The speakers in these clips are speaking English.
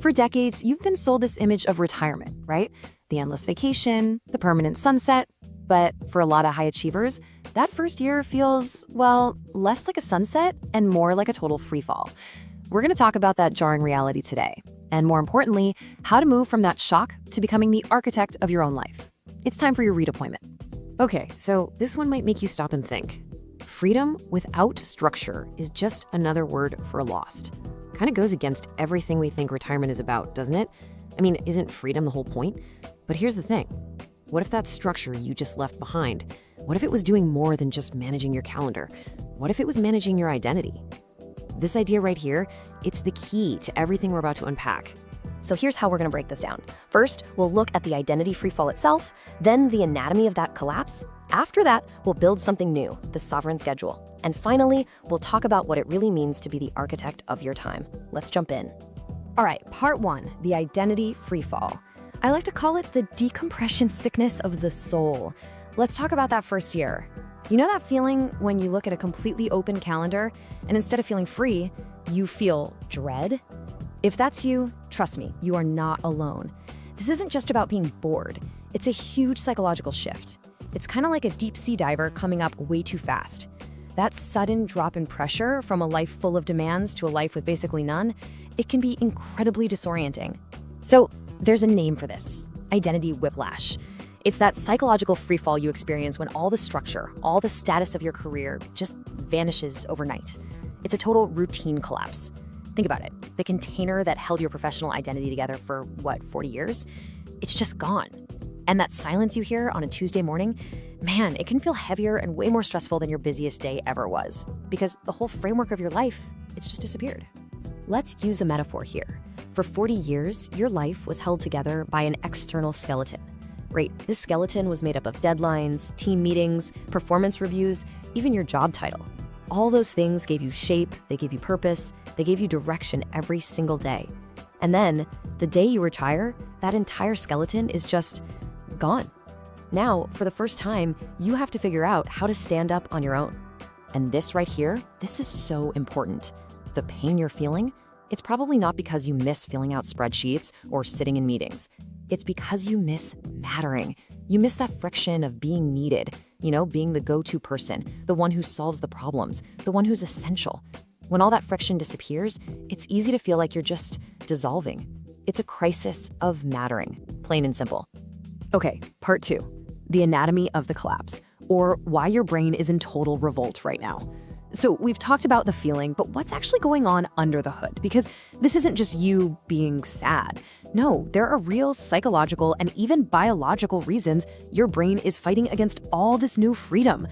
For decades, you've been sold this image of retirement, right? The endless vacation, the permanent sunset. But for a lot of high achievers, that first year feels, well, less like a sunset and more like a total freefall. We're going to talk about that jarring reality today, and more importantly, how to move from that shock to becoming the architect of your own life. It's time for your read appointment. Okay, so this one might make you stop and think. Freedom without structure is just another word for lost. Kind of goes against everything we think retirement is about, doesn't it? I mean, isn't freedom the whole point? But here's the thing. What if that structure you just left behind? What if it was doing more than just managing your calendar? What if it was managing your identity? This idea right here, it's the key to everything we're about to unpack. So here's how we're going to break this down. First, we'll look at the identity freefall itself, then the anatomy of that collapse. After that, we'll build something new, the sovereign schedule. And finally, we'll talk about what it really means to be the architect of your time. Let's jump in. All right, part one, the identity freefall. I like to call it the decompression sickness of the soul. Let's talk about that first year. You know that feeling when you look at a completely open calendar and instead of feeling free, you feel dread? If that's you, trust me, you are not alone. This isn't just about being bored. It's a huge psychological shift. It's kind of like a deep sea diver coming up way too fast. That sudden drop in pressure from a life full of demands to a life with basically none, it can be incredibly disorienting. So there's a name for this, identity whiplash. It's that psychological freefall you experience when all the structure, all the status of your career just vanishes overnight. It's a total routine collapse. Think about it. The container that held your professional identity together for, 40 years? It's just gone. And that silence you hear on a Tuesday morning, man, it can feel heavier and way more stressful than your busiest day ever was. Because the whole framework of your life, it's just disappeared. Let's use a metaphor here. For 40 years, your life was held together by an external skeleton. Right, this skeleton was made up of deadlines, team meetings, performance reviews, even your job title. All those things gave you shape, they gave you purpose, they gave you direction every single day. And then, the day you retire, that entire skeleton is just gone. Now, for the first time, you have to figure out how to stand up on your own. And this right here, this is so important. The pain you're feeling, it's probably not because you miss filling out spreadsheets or sitting in meetings. It's because you miss mattering. You miss that friction of being needed, being the go-to person, the one who solves the problems, the one who's essential. When all that friction disappears, it's easy to feel like you're just dissolving. It's a crisis of mattering, plain and simple. Okay, part two, the anatomy of the collapse, or why your brain is in total revolt right now. So we've talked about the feeling, but what's actually going on under the hood? Because this isn't just you being sad. No, there are real psychological and even biological reasons your brain is fighting against all this new freedom.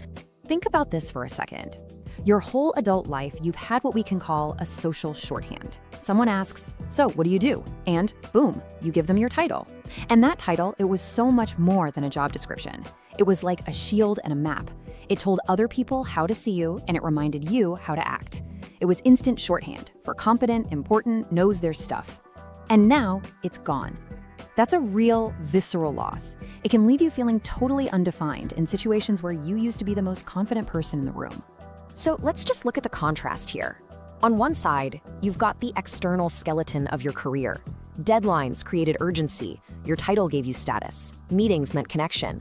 Think about this for a second. Your whole adult life, you've had what we can call a social shorthand. Someone asks, so what do you do? And boom, you give them your title. And that title, it was so much more than a job description. It was like a shield and a map. It told other people how to see you, and it reminded you how to act. It was instant shorthand for competent, important, knows their stuff. And now it's gone. That's a real, visceral loss. It can leave you feeling totally undefined in situations where you used to be the most confident person in the room. So let's just look at the contrast here. On one side, you've got the external skeleton of your career. Deadlines created urgency. Your title gave you status. Meetings meant connection.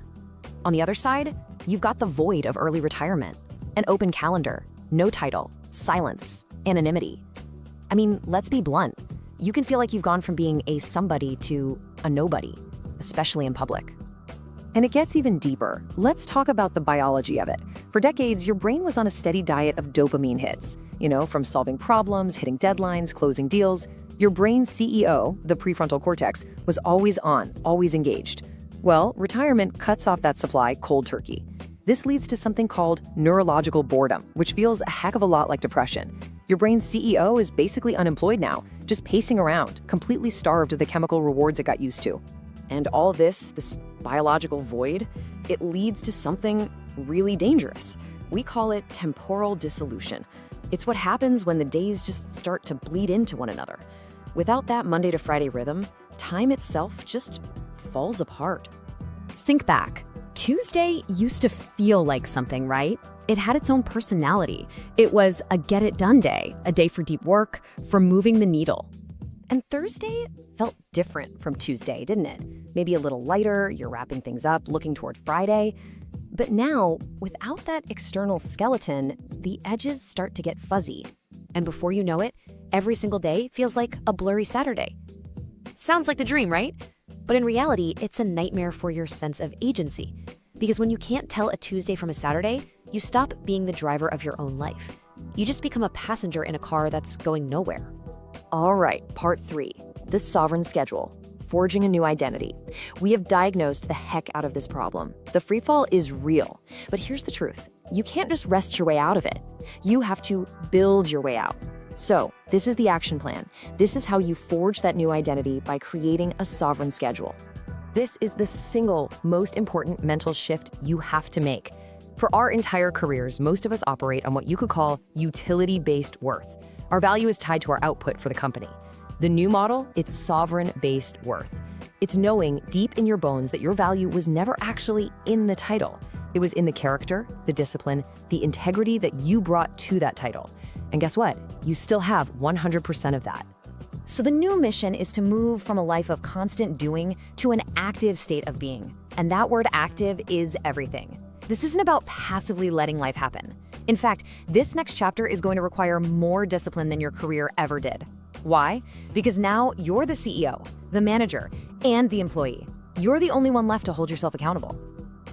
On the other side, you've got the void of early retirement. An open calendar, no title, silence, anonymity. I mean, let's be blunt. You can feel like you've gone from being a somebody to a nobody, especially in public. And it gets even deeper. Let's talk about the biology of it. For decades, your brain was on a steady diet of dopamine hits. From solving problems, hitting deadlines, closing deals. Your brain's CEO, the prefrontal cortex, was always on, always engaged. Well, retirement cuts off that supply cold turkey. This leads to something called neurological boredom, which feels a heck of a lot like depression. Your brain's CEO is basically unemployed now, just pacing around, completely starved of the chemical rewards it got used to. And all this biological void, it leads to something really dangerous. We call it temporal dissolution. It's what happens when the days just start to bleed into one another. Without that Monday to Friday rhythm, time itself just falls apart. Think back. Tuesday used to feel like something, right? It had its own personality. It was a get-it-done day, a day for deep work, for moving the needle. And Thursday felt different from Tuesday, didn't it? Maybe a little lighter, you're wrapping things up, looking toward Friday. But now, without that external skeleton, the edges start to get fuzzy. And before you know it, every single day feels like a blurry Saturday. Sounds like the dream, right? But in reality, it's a nightmare for your sense of agency. Because when you can't tell a Tuesday from a Saturday, you stop being the driver of your own life. You just become a passenger in a car that's going nowhere. All right, part 3, the sovereign schedule, forging a new identity. We have diagnosed the heck out of this problem. The freefall is real, but here's the truth. You can't just rest your way out of it. You have to build your way out. So, this is the action plan. This is how you forge that new identity by creating a sovereign schedule. This is the single most important mental shift you have to make. For our entire careers, most of us operate on what you could call utility-based worth. Our value is tied to our output for the company. The new model, it's sovereign-based worth. It's knowing deep in your bones that your value was never actually in the title. It was in the character, the discipline, the integrity that you brought to that title. And guess what? You still have 100% of that. So the new mission is to move from a life of constant doing to an active state of being. And that word active is everything. This isn't about passively letting life happen. In fact, this next chapter is going to require more discipline than your career ever did. Why? Because now you're the CEO, the manager, and the employee. You're the only one left to hold yourself accountable.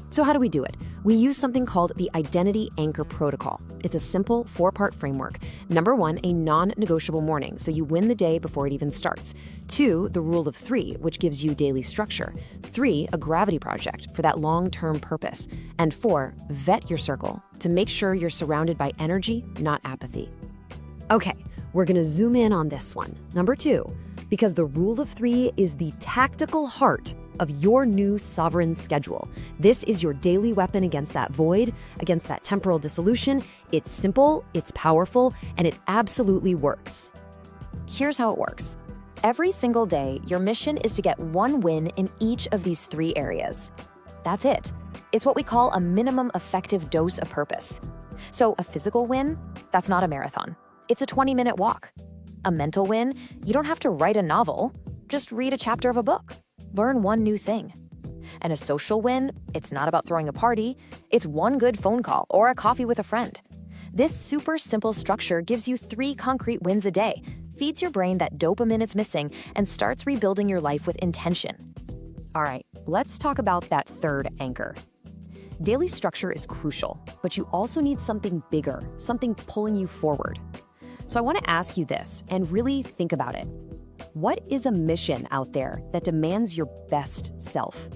So how do we do it? We use something called the Identity Anchor Protocol. It's a simple 4-part framework. Number 1, a non-negotiable morning, so you win the day before it even starts. 2, the rule of 3, which gives you daily structure. 3, a gravity project for that long-term purpose. And 4, vet your circle to make sure you're surrounded by energy, not apathy. Okay, we're gonna zoom in on this one. Number 2, because the rule of 3 is the tactical heart of your new sovereign schedule. This is your daily weapon against that void, against that temporal dissolution. It's simple, it's powerful, and it absolutely works. Here's how it works. Every single day, your mission is to get 1 win in each of these 3 areas. That's it. It's what we call a minimum effective dose of purpose. So a physical win, that's not a marathon. It's a 20-minute walk. A mental win, you don't have to write a novel. Just read a chapter of a book. Learn 1 new thing. And a social win, it's not about throwing a party. It's 1 good phone call or a coffee with a friend. This super simple structure gives you 3 concrete wins a day, feeds your brain that dopamine it's missing, and starts rebuilding your life with intention. All right, let's talk about that 3rd anchor. Daily structure is crucial, but you also need something bigger, something pulling you forward. So I want to ask you this, and really think about it. What is a mission out there that demands your best self?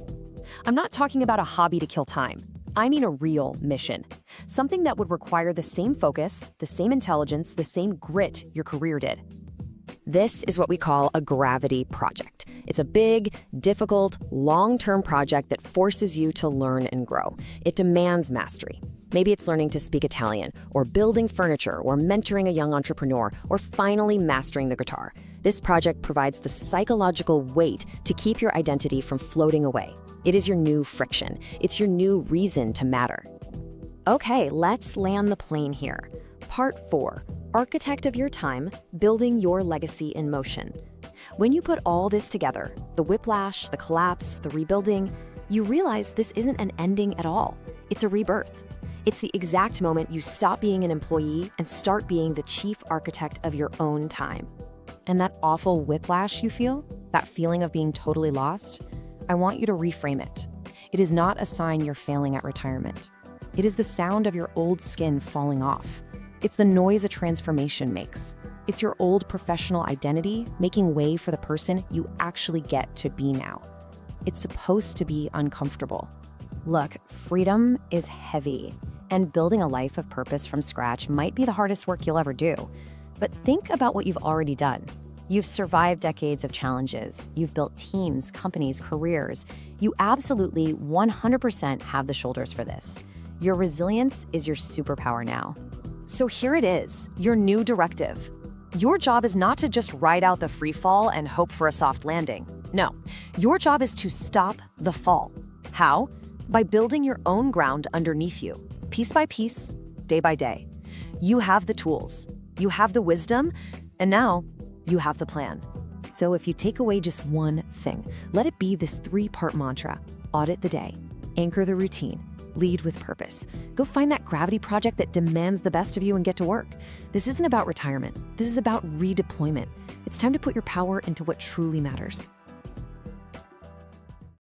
I'm not talking about a hobby to kill time. I mean a real mission. Something that would require the same focus, the same intelligence, the same grit your career did. This is what we call a gravity project. It's a big, difficult, long-term project that forces you to learn and grow. It demands mastery. Maybe it's learning to speak Italian, or building furniture, or mentoring a young entrepreneur, or finally mastering the guitar. This project provides the psychological weight to keep your identity from floating away. It is your new friction. It's your new reason to matter. Okay, let's land the plane here. Part 4, Architect of your time, building your legacy in motion. When you put all this together, the whiplash, the collapse, the rebuilding, you realize this isn't an ending at all. It's a rebirth. It's the exact moment you stop being an employee and start being the chief architect of your own time. And that awful whiplash you feel, that feeling of being totally lost, I want you to reframe it. It is not a sign you're failing at retirement. It is the sound of your old skin falling off. It's the noise a transformation makes. It's your old professional identity making way for the person you actually get to be now. It's supposed to be uncomfortable. Look, freedom is heavy, and building a life of purpose from scratch might be the hardest work you'll ever do. But think about what you've already done. You've survived decades of challenges. You've built teams, companies, careers. You absolutely 100% have the shoulders for this. Your resilience is your superpower now. So here it is, your new directive. Your job is not to just ride out the free fall and hope for a soft landing. No, your job is to stop the fall. How? By building your own ground underneath you, piece by piece, day by day. You have the tools, you have the wisdom, and now you have the plan. So if you take away just one thing, let it be this 3-part mantra: audit the day, anchor the routine, lead with purpose. Go find that gravity project that demands the best of you and get to work. This isn't about retirement. This is about redeployment. It's time to put your power into what truly matters.